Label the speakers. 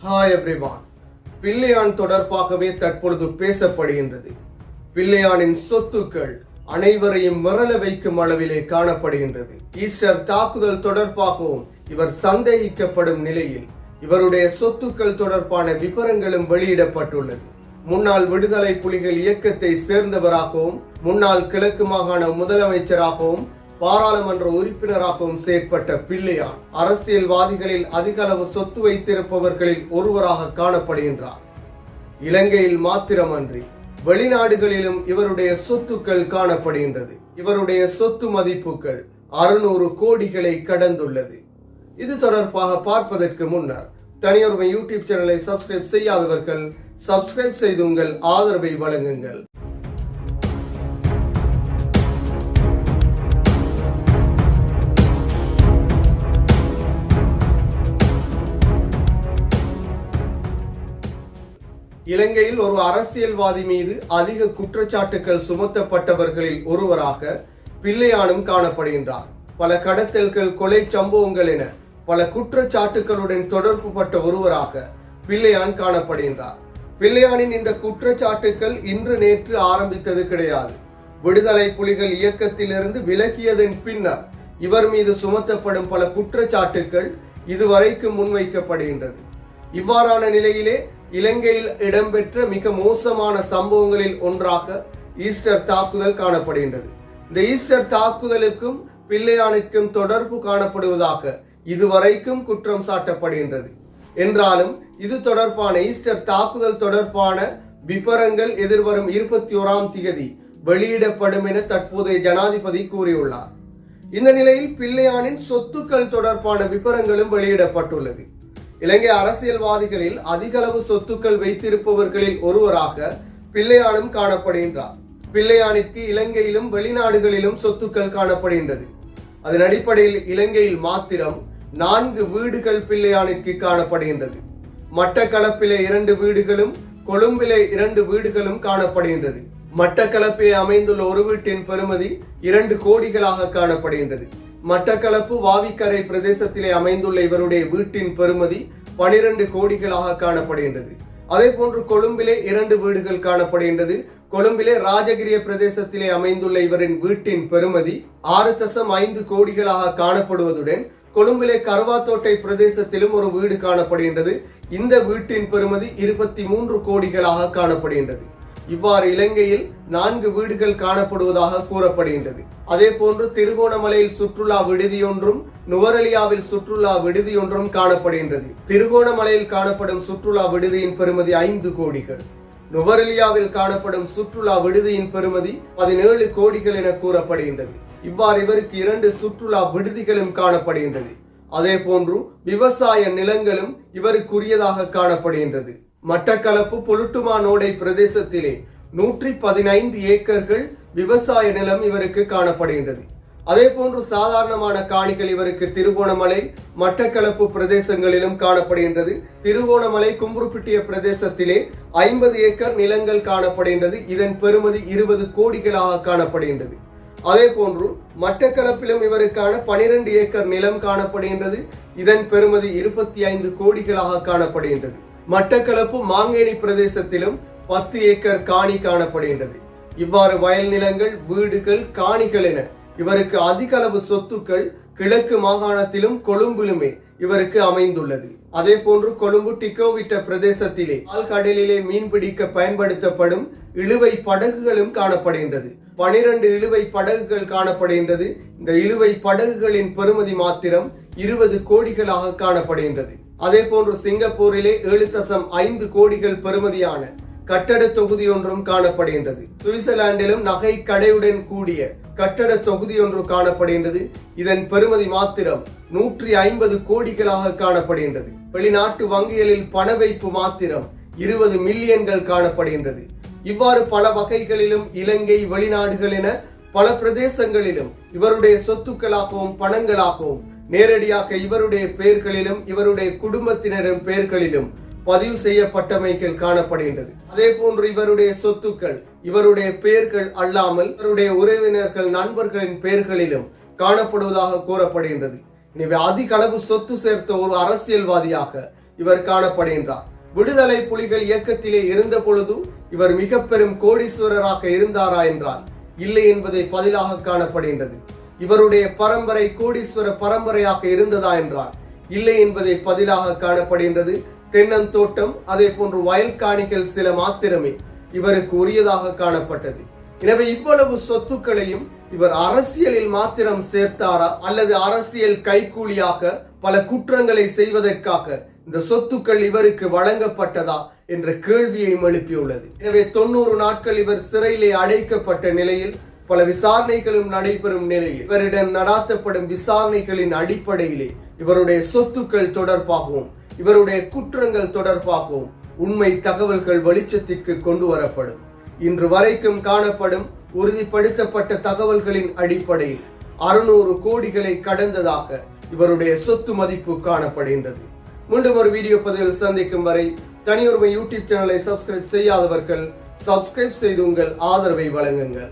Speaker 1: Hi everyone. Pillayan தொடர்பாகவே தற்பொழுது பேசப்படுகின்றது. பிள்ளையானின் சொத்துக்கள் அனைவரையும் மிரள வைக்கும் அளவிலே காணப்படுகின்றது. ஈஸ்டர் தாக்குதல் தொடர்பாகவும் இவர் சந்தேகிக்கப்படும் நிலையில் இவருடைய சொத்துக்கள் தொடர்பான விவரங்களும் வெளியிடப்பட்டுள்ளது. முன்னாள் விடுதலை புலிகள் இயக்கத்தை சேர்ந்தவராகவும் முன்னாள் கிழக்கு மாகாண முதலமைச்சராகவும் பாராளுமன்ற உறுப்பினராகவும் செயற்பட்ட பிள்ளையான் அரசியல்வாதிகளில் அதிக அளவு சொத்து வைத்திருப்பவர்களில் ஒருவராக காணப்படுகின்றார். இலங்கையில் மாத்திரமன்றி வெளிநாடுகளிலும் இவருடைய சொத்துக்கள் காணப்படுகின்றது. இவருடைய சொத்து மதிப்புகள் 600 கோடிகளை கடந்துள்ளது. இது தொடர்பாக பார்ப்பதற்கு முன்னர் தனியொரு யூடியூப் சேனலை சப்ஸ்கிரைப் செய்யாதவர்கள் சப்ஸ்கிரைப் செய்து உங்கள் ஆதரவை வழங்குங்கள். இலங்கையில் ஒரு அரசியல்வாதி மீது அதிக குற்றச்சாட்டுகள் சுமத்தப்பட்டவர்களில் ஒருவராக பிள்ளையானும் காணப்படுகின்றார். பல கடத்தல்கள், கொலை சம்பவங்கள் என பல குற்றச்சாட்டுகளுடன் தொடர்பு பட்ட ஒருவராக பிள்ளையான் காணப்படுகின்றார். பிள்ளையானின் இந்த குற்றச்சாட்டுகள் இன்று நேற்று ஆரம்பித்தது கிடையாது. விடுதலை புலிகள் இயக்கத்திலிருந்து விலகியதன் பின்னர் இவர் மீது சுமத்தப்படும் பல குற்றச்சாட்டுகள் இதுவரைக்கும் முன்வைக்கப்படுகின்றது. இவ்வாறான நிலையிலே இலங்கையில் இடம்பெற்ற மிக மோசமான சம்பவங்களில் ஒன்றாக ஈஸ்டர் தாக்குதல் காணப்படுகின்றது. இந்த ஈஸ்டர் தாக்குதலுக்கும் பிள்ளையானுக்கும் தொடர்பு காணப்படுவதாக இதுவரைக்கும் குற்றம் சாட்டப்படுகின்றது. என்றாலும் இது தொடர்பான ஈஸ்டர் தாக்குதல் தொடர்பான விபரங்கள் எதிர்வரும் 21ஆம் தேதி வெளியிடப்படும் என தற்போதைய ஜனாதிபதி கூறியுள்ளார். இந்த நிலையில் பிள்ளையானின் சொத்துக்கள் தொடர்பான விபரங்களும் வெளியிடப்பட்டுள்ளது. இலங்கை அரசியல்வாதிகளில் அதிக அளவு சொத்துக்கள் வைத்திருப்பவர்களில் ஒருவராக பிள்ளையானும் காணப்படுகின்றார். பிள்ளையானிற்கு இலங்கையிலும் வெளிநாடுகளிலும் சொத்துக்கள் காணப்படுகின்றது. அதன் அடிப்படையில் இலங்கையில் மாத்திரம் 4 வீடுகள் பிள்ளையானிற்கு காணப்படுகின்றது. மட்டக்களப்பிலே 2 வீடுகளும் கொழும்பிலே 2 வீடுகளும் காணப்படுகின்றது. மட்டக்களப்பிலே அமைந்துள்ள ஒரு வீட்டின் பெறுமதி 2 கோடிகளாக காணப்படுகின்றது. மட்டக்களப்பு வாவிக்கரை பிரதேசத்திலே அமைந்துள்ள இவருடைய வீட்டின் பெறுமதி 12 கோடிகளாக காணப்படுகின்றது. அதே போன்று கொழும்பிலே 2 வீடுகள் காணப்படுகின்றது. கொழும்பிலே ராஜகிரிய பிரதேசத்திலே அமைந்துள்ள இவரின் வீட்டின் பெறுமதி 6.5 கோடிகளாக காணப்படுவதுடன் கொழும்பிலே கருவாத்தோட்டை பிரதேசத்திலும் ஒரு வீடு காணப்படுகின்றது. இந்த வீட்டின் பெறுமதி 23 கோடிகளாக காணப்படுகின்றது. இவ்வாறு இலங்கையில் 4 வீடுகள் காணப்படுவதாக கூறப்படுகின்றது. அதே போன்று திருகோணமலையில் சுற்றுலா விடுதி ஒன்றும் நுவரெலியாவில் சுற்றுலா விடுதி ஒன்றும் காணப்படுகின்றது. திருகோணமலையில் காணப்படும் சுற்றுலா விடுதியின் பெறுமதி 5 கோடிகள், நுவரெலியாவில் காணப்படும் சுற்றுலா விடுதியின் பெறுமதி 17 கோடிகள் என கூறப்படுகின்றது. இவ்வாறு இவருக்கு 2 சுற்றுலா விடுதிகளும் காணப்படுகின்றது. அதே போன்று விவசாய நிலங்களும் இவருக்குரியதாக காணப்படுகின்றது. மட்டக்களப்பு புலுட்டுமா நோடை பிரதேசத்திலே 115 ஏக்கர்கள் விவசாய நிலம் இவருக்கு காணப்படுகின்றது. அதே போன்று சாதாரணமான காணிகள் இவருக்கு திருகோணமலை, மட்டக்களப்பு பிரதேசங்களிலும் காணப்படுகின்றது. திருகோணமலை கும்புருப்பிட்டிய பிரதேசத்திலே 50 ஏக்கர் நிலங்கள் காணப்படுகின்றது. இதன் பெறுமதி 20 கோடிகளாக காணப்படுகின்றது. அதே போன்று மட்டக்களப்பிலும் இவருக்கான 12 ஏக்கர் நிலம் காணப்படுகின்றது. இதன் பெறுமதி 25 கோடிகளாக காணப்படுகின்றது. மட்டக்களப்பு மாங்கேணி பிரதேசத்திலும் 10 ஏக்கர் காணி காணப்படுகின்றது. இவ்வாறு வயல் நிலங்கள், வீடுகள், காணிகள் என இவருக்கு அதிக அளவு சொத்துக்கள் கிழக்கு மாகாணத்திலும் கொழும்பிலுமே இவருக்கு அமைந்துள்ளது. அதே போன்று கொழும்பு டிக்கோவிட்ட பிரதேசத்திலே ஆழ்கடலிலே மீன்பிடிக்க பயன்படுத்தப்படும் இழுவை படகுகளும் காணப்படுகின்றது. 12 இழுவை படகுகள் காணப்படுகின்றது. இந்த இழுவை படகுகளின் பெறுமதி மாத்திரம் 20 கோடிகளாக காணப்படுகின்றது. அதே போன்று சிங்கப்பூரிலே 7.5 கோடிகள் பெறுமதியான கட்டட தொகுதி ஒன்றும் காணப்படுகின்றது. சுவிட்சர்லாந்திலும் நகை கடையுடன் கூடிய கட்டட தொகுதி ஒன்று காணப்படுகின்றது. இதன் பெறுமதி மாத்திரம் 150 கோடிகளாக காணப்படுகின்றது. வெளிநாட்டு வங்கிகளில் பண வைப்பு மாத்திரம் 20 மில்லியன்கள் காணப்படுகின்றது. இவ்வாறு பல வகைகளிலும் இலங்கை, வெளிநாடுகள் என பல பிரதேசங்களிலும் இவருடைய சொத்துக்களாகவும் பணங்களாகவும் நேரடியாக இவருடைய பெயர்களிலும் இவருடைய குடும்பத்தினரின் பெயர்களிலும் பதிவு செய்யப்பட்டமைகள் காணப்படுகின்றது. அதே போன்று இவருடைய சொத்துக்கள் இவருடைய பெயர்கள் அல்லாமல் இவருடைய உறவினர்கள், நண்பர்களின் பெயர்களிலும் காணப்படுவதாக கூறப்படுகின்றது. எனவே அதிக அளவு சொத்து சேர்த்த ஒரு அரசியல்வாதியாக இவர் காணப்படுகின்றார். விடுதலை புலிகள் இயக்கத்திலே இருந்த பொழுது இவர் மிக பெரும் கோடீஸ்வரராக இருந்தாரா என்றால் இல்லை என்பதை பதிலாக காணப்படுகின்றது. இவருடைய பரம்பரை கோடீஸ்வர பரம்பரையாக இருந்ததா என்றால் இல்லை என்பதை பதிலாக காணப்படுகின்றது. தென்னந்தோட்டம் அதே போன்று வயல் காணிகள் சில மாத்திரமே இவருக்கு உரியதாக காணப்பட்டது. எனவே இவ்வளவு சொத்துக்களையும் இவர் அரசியலில் மாத்திரம் சேர்த்தாரா அல்லது அரசியல் கைக்கூலியாக பல குற்றங்களை செய்வதற்காக இந்த சொத்துக்கள் இவருக்கு வழங்கப்பட்டதா என்ற கேள்வியையும் எழுப்பியுள்ளது. எனவே 90 நாட்கள் இவர் சிறையிலே அடைக்கப்பட்ட நிலையில் பல விசாரணைகளும் நடைபெறும் நிலையில் இவரிடம் நடாத்தப்படும் விசாரணைகளின் அடிப்படையிலே இவருடைய சொத்துக்கள் தொடர்பாகவும் இவருடைய குற்றங்கள் தொடர்பாகவும் உண்மை தகவல்கள் வெளிச்சத்திற்கு கொண்டு வரப்படும். இன்று வரைக்கும் காணப்படும் உறுதிப்படுத்தப்பட்ட தகவல்களின் அடிப்படையில் 600 கோடிகளை கடந்ததாக இவருடைய சொத்து மதிப்பு காணப்படுகின்றது. மீண்டும் ஒரு வீடியோ பதிவில் சந்திக்கும் வரை தனியொருமை யூடியூப் சேனலை சப்ஸ்கிரைப் செய்யாதவர்கள் சப்ஸ்கிரைப் செய்து உங்கள் ஆதரவை வழங்குங்கள்.